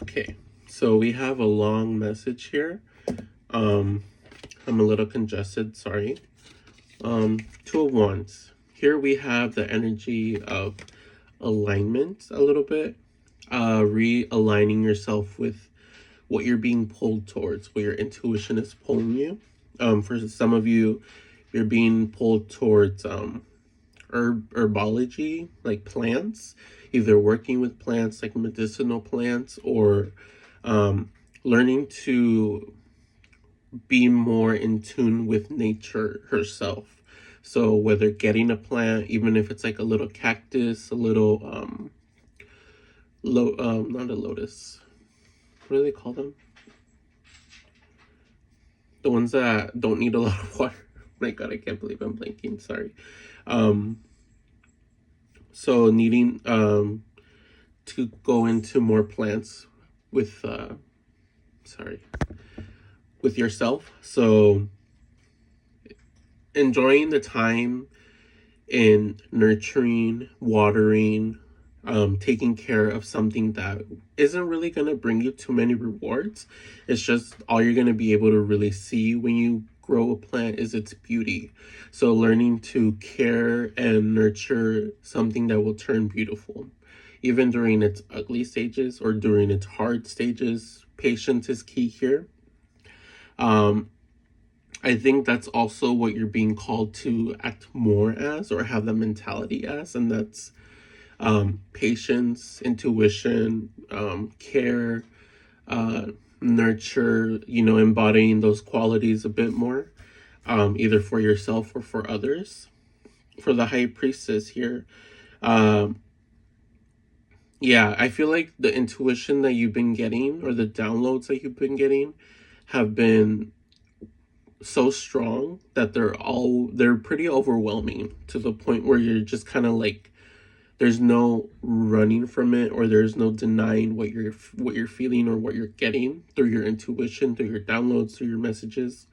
Okay, so we have a long message here. Um, I'm a little congested, sorry. Two of Wands. Here we have the energy of alignment a little bit. Realigning yourself with what you're being pulled towards, what your intuition is pulling you. For some of you, you're being pulled towards herbology, like plants, either working with plants like medicinal plants or um, learning to be more in tune with nature herself. So whether getting a plant, even if it's like a little cactus, a little not a lotus. What do they call them? The ones that don't need a lot of water. My God, I can't believe I'm blanking. Sorry. Um, so needing to go into more plants with sorry with yourself. So enjoying the time in nurturing, watering, taking care of something that isn't really going to bring you too many rewards. It's just all you're going to be able to really see when you grow a plant is its beauty. So learning to care and nurture something that will turn beautiful, even during its ugly stages or during its hard stages. Patience is key here. Um, I think that's also what you're being called to act more as or have the mentality as, and that's patience, intuition, care, uh, nurture, embodying those qualities a bit more, either for yourself or for others. For the high priestess here, um, yeah, I feel like the intuition that you've been getting or the downloads that you've been getting have been so strong that they're pretty overwhelming to the point where you're just kind of like there's no running from it or there's no denying what you're feeling or what you're getting through your intuition, through your downloads, through your messages,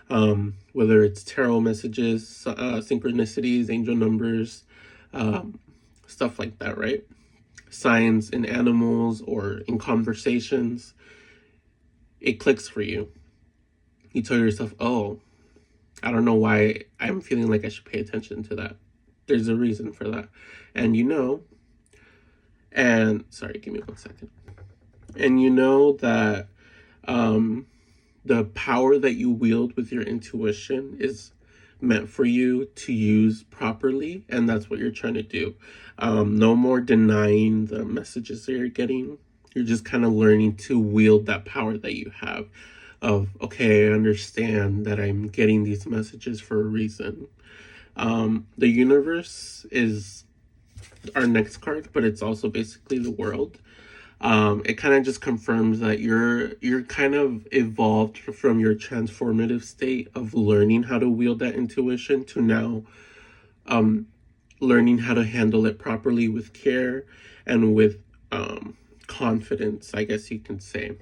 whether it's tarot messages, synchronicities, angel numbers, um, stuff like that, right? Signs in animals or in conversations, it clicks for you. You tell yourself, oh, I don't know why I'm feeling like I should pay attention to that. There's a reason for that. And and sorry, give me 1 second. And that um, the power that you wield with your intuition is meant for you to use properly. And that's what you're trying to do. No more denying the messages that you're getting. You're just kind of learning to wield that power that you have of, okay, I understand that I'm getting these messages for a reason. The universe is our next card, but it's also basically the world. It kind of just confirms that you're kind of evolved from your transformative state of learning how to wield that intuition to now um, learning how to handle it properly with care and with confidence, I guess you can say.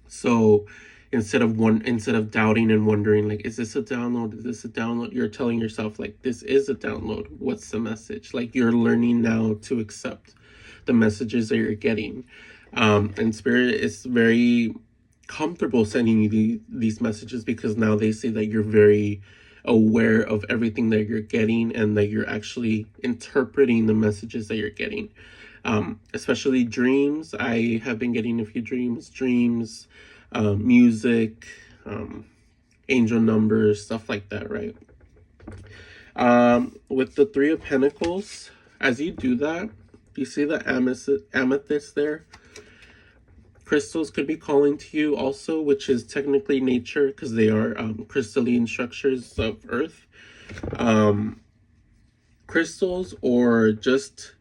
So instead of doubting and wondering like, is this a download, is this a download, you're telling yourself like, this is a download, what's the message? Like, you're learning now to accept the messages that you're getting, and spirit is very comfortable sending you these messages because now they say that you're very aware of everything that you're getting and that you're actually interpreting the messages that you're getting. Especially dreams. I have been getting a few dreams, music, um, angel numbers, stuff like that, right? With the Three of Pentacles, as you do that, you see the amethyst there? Crystals could be calling to you also, which is technically nature because they are crystalline structures of earth. Crystals, or just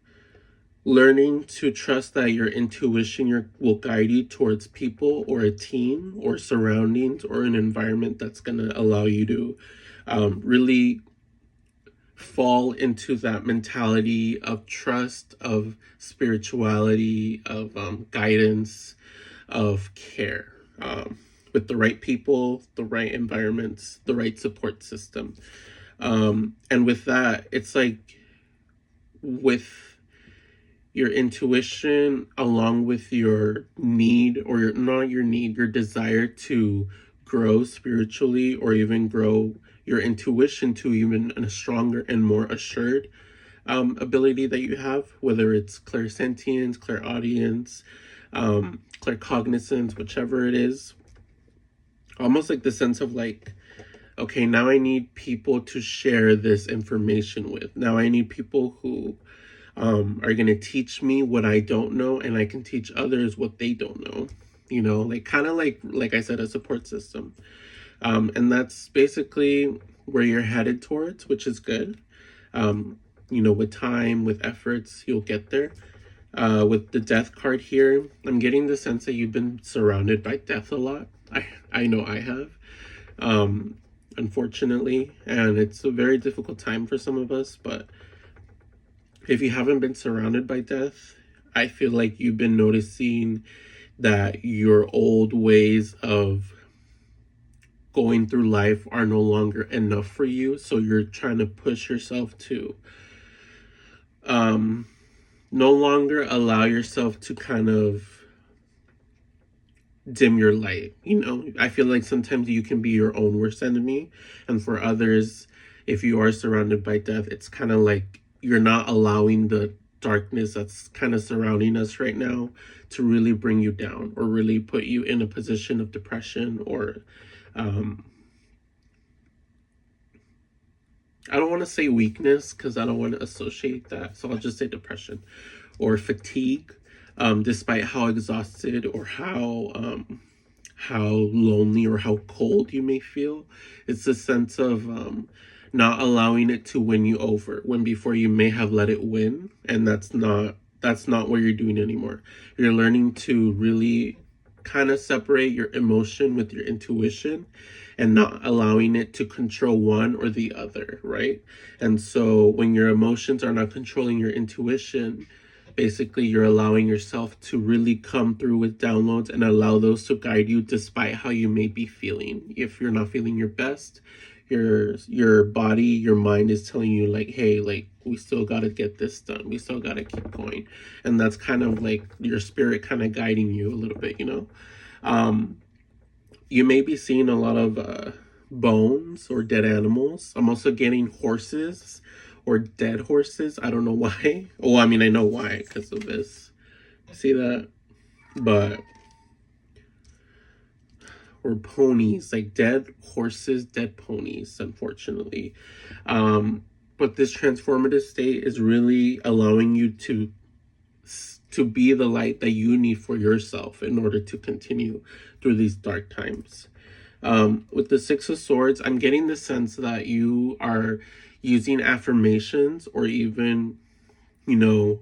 learning to trust that your intuition will guide you towards people or a team or surroundings or an environment that's going to allow you to really fall into that mentality of trust, of spirituality, of guidance, of care, with the right people, the right environments, the right support system. And with that, it's like with your intuition along with your need, or not your need, your desire to grow spiritually, or even grow your intuition to even a stronger and more assured ability that you have, whether it's clairsentience, clairaudience, claircognizance, whichever it is. Almost like the sense of like, okay, now I need people to share this information with. Now I need people who are going to teach me what I don't know, and I can teach others what they don't know. You know, like kind of like I said, a support system. And that's basically where you're headed towards, which is good. You know, with time, with efforts, you'll get there. With the death card here, I'm getting the sense that you've been surrounded by death a lot. I know I have, unfortunately, and it's a very difficult time for some of us. But if you haven't been surrounded by death, I feel like you've been noticing that your old ways of going through life are no longer enough for you. So you're trying to push yourself to no longer allow yourself to kind of dim your light. You know, I feel like sometimes you can be your own worst enemy. And for others, if you are surrounded by death, it's kind of like you're not allowing the darkness that's kind of surrounding us right now to really bring you down, or really put you in a position of depression, or I don't want to say weakness because I don't want to associate that. So I'll just say depression or fatigue, despite how exhausted or how lonely or how cold you may feel. It's a sense of not allowing it to win you over, when before you may have let it win. And that's not what you're doing anymore. You're learning to really kind of separate your emotion with your intuition, and not allowing it to control one or the other, right? And so when your emotions are not controlling your intuition, basically you're allowing yourself to really come through with downloads and allow those to guide you despite how you may be feeling. If you're not feeling your best, your body, your mind is telling you like, hey, like, we still got to get this done, we still got to keep going. And that's kind of like your spirit kind of guiding you a little bit, you know. You may be seeing a lot of bones or dead animals. I'm also getting horses or dead horses. I don't know why. Oh, I mean, I know why, because of this. See that? But or ponies, like dead horses, dead ponies, unfortunately. But this transformative state is really allowing you to be the light that you need for yourself in order to continue through these dark times. With the Six of Swords, I'm getting the sense that you are using affirmations, or even, you know,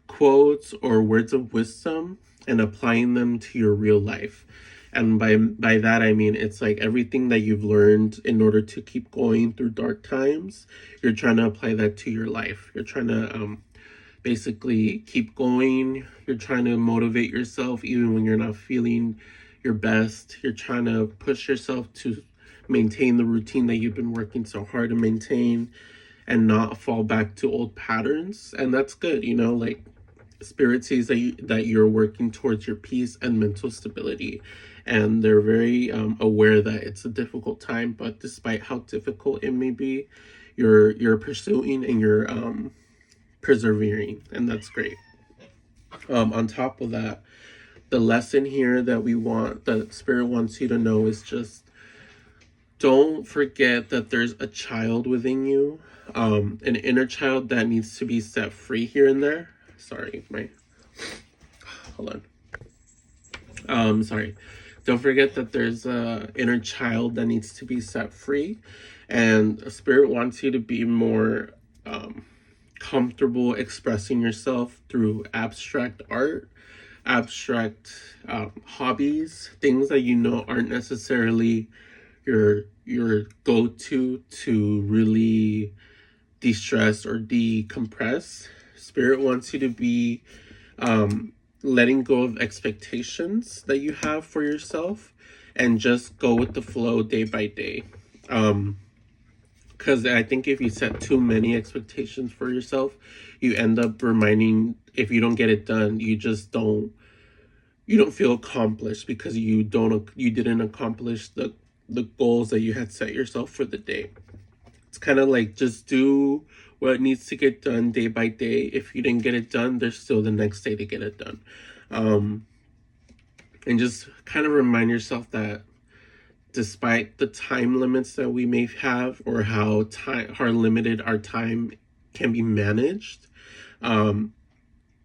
quotes or words of wisdom, and applying them to your real life. And by that, I mean, it's like everything that you've learned in order to keep going through dark times, you're trying to apply that to your life. You're trying to basically keep going. You're trying to motivate yourself even when you're not feeling your best. You're trying to push yourself to maintain the routine that you've been working so hard to maintain, and not fall back to old patterns. And that's good, you know, like Spirit sees that you're working towards your peace and mental stability, and they're very aware that it's a difficult time, but despite how difficult it may be, you're pursuing, and you're persevering, and that's great. On top of that, the lesson here that Spirit wants you to know is just don't forget that there's a child within you, an inner child that needs to be set free here and there. Sorry, hold on. Sorry. Don't forget that there's a inner child that needs to be set free, and Spirit wants you to be more comfortable expressing yourself through abstract art, abstract hobbies, things that you know aren't necessarily your go-to to really de-stress or decompress. Spirit wants you to be letting go of expectations that you have for yourself, and just go with the flow day by day. Because I think if you set too many expectations for yourself, you end up reminding, if you don't get it done, you don't feel accomplished because you didn't accomplish the goals that you had set yourself for the day. It's kind of like, just do what needs to get done day by day. If you didn't get it done, there's still the next day to get it done. And just kind of remind yourself that despite the time limits that we may have, or how limited our time can be managed,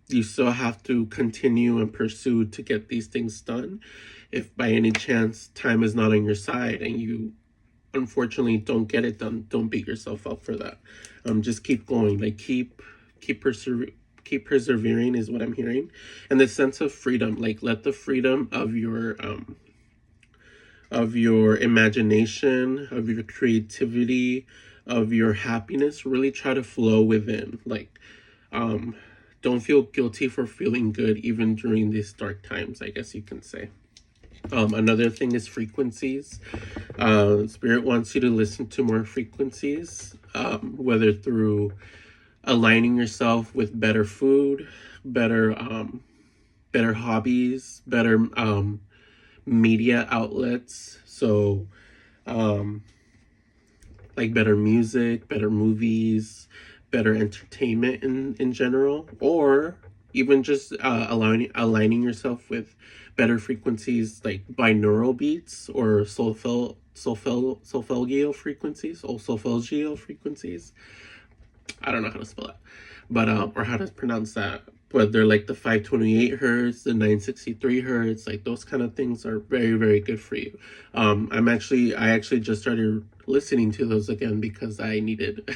you still have to continue and pursue to get these things done. If by any chance time is not on your side and you unfortunately don't get it done, don't beat yourself up for that. Just keep going. Like, keep persevering is what I'm hearing. And the sense of freedom, like, let the freedom of your imagination, of your creativity, of your happiness really try to flow within. Like, don't feel guilty for feeling good even during these dark times, I guess you can say. Another thing is frequencies. Spirit wants you to listen to more frequencies, whether through aligning yourself with better food, better hobbies, better media outlets. So, like better music, better movies, better entertainment in general, or even just aligning yourself with better frequencies like binaural beats or solfeggio frequencies. I don't know how to spell that, but or how to pronounce that. But they're like the 528 hertz, the 963 hertz, like those kind of things are very, very good for you. I actually just started listening to those again because I needed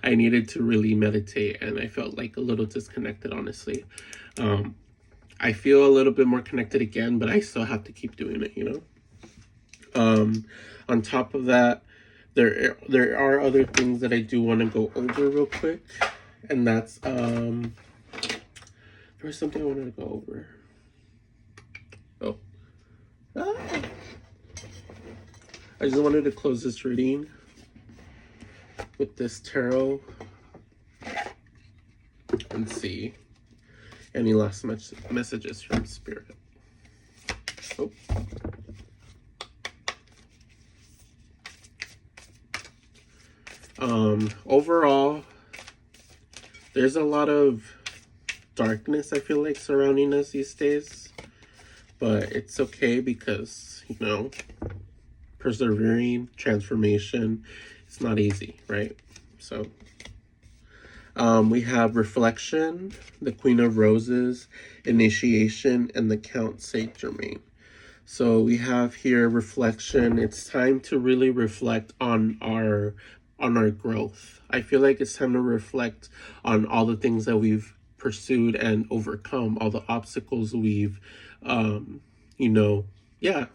to really meditate, and I felt like a little disconnected, honestly. I feel a little bit more connected again, but I still have to keep doing it, On top of that, there are other things that I do want to go over real quick, and that's there was something I wanted to go over. I just wanted to close this reading with this tarot and see any last messages from Spirit. Overall, there's a lot of darkness, I feel like, surrounding us these days, but it's okay because, persevering, transformation, it's not easy, right? So, we have Reflection, the Queen of Roses, Initiation, and the Count Saint Germain. So we have here Reflection. It's time to really reflect on our growth. I feel like it's time to reflect on all the things that we've pursued and overcome, all the obstacles we've,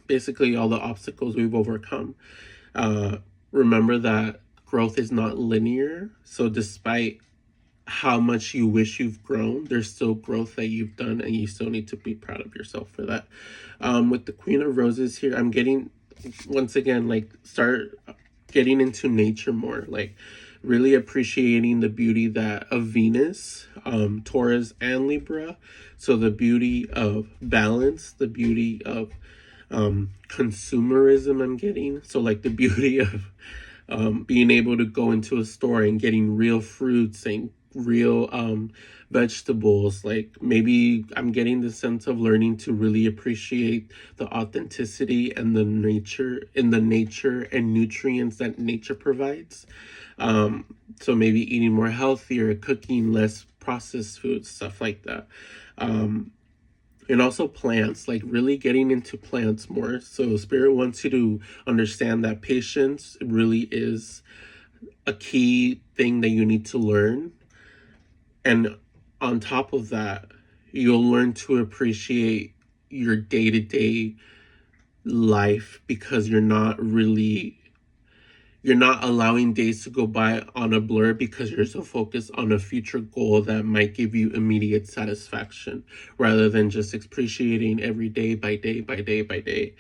basically all the obstacles we've overcome. Remember that growth is not linear. So despite how much you wish you've grown, there's still growth that you've done, and you still need to be proud of yourself for that. With the Queen of Roses here, I'm getting, once again, like, start getting into nature more, like really appreciating the beauty that of Venus, Taurus, and Libra. So the beauty of balance, the beauty of consumerism I'm getting. So like the beauty of being able to go into a store and getting real fruits and real vegetables. Like, maybe I'm getting the sense of learning to really appreciate the authenticity and the nature and nutrients that nature provides. So maybe eating more healthier, cooking less processed foods, stuff like that. And also plants, like really getting into plants more. So Spirit wants you to understand that patience really is a key thing that you need to learn. And on top of that, you'll learn to appreciate your day-to-day life because you're not allowing days to go by on a blur because you're so focused on a future goal that might give you immediate satisfaction, rather than just appreciating every day by day by day by day,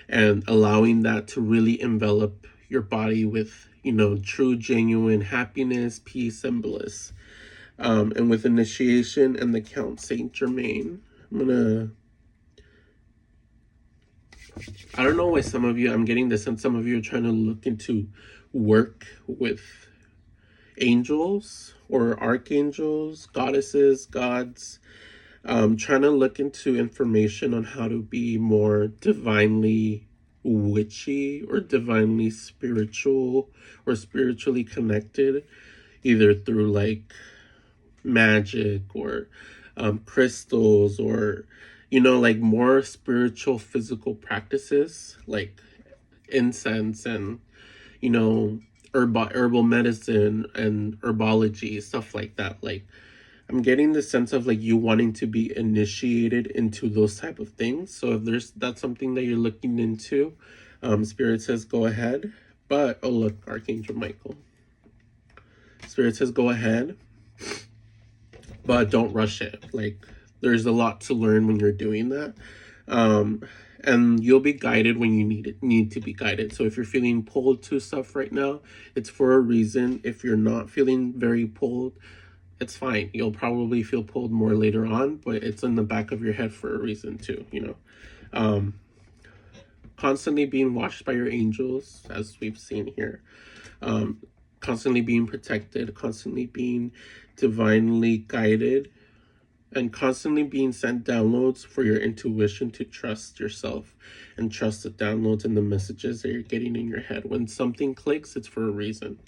and allowing that to really envelop your body with, true, genuine happiness, peace, and bliss. And with initiation and the Count Saint Germain, I don't know why I'm getting the sense some of you are trying to look into work with angels or archangels, goddesses, gods, trying to look into information on how to be more divinely witchy or divinely spiritual or spiritually connected, either through like magic or crystals or like more spiritual physical practices like incense and herbal medicine and herbology, stuff like that. Like I'm getting the sense of like you wanting to be initiated into those type of things. So if that's something that you're looking into, Spirit says go ahead. But oh look, Archangel Michael. Spirit says go ahead, but don't rush it. Like there's a lot to learn when you're doing that. And you'll be guided when you need to be guided. So if you're feeling pulled to stuff right now, it's for a reason. If you're not feeling very pulled, it's fine. You'll probably feel pulled more later on, but it's in the back of your head for a reason too, Constantly being watched by your angels, as we've seen here. Constantly being protected, constantly being divinely guided, and constantly being sent downloads for your intuition to trust yourself and trust the downloads and the messages that you're getting in your head. When something clicks, it's for a reason.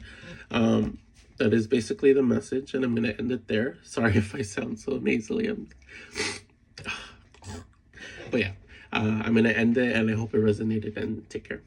That is basically the message, and I'm going to end it there. Sorry if I sound so nasally. But yeah, I'm going to end it, and I hope it resonated, and take care.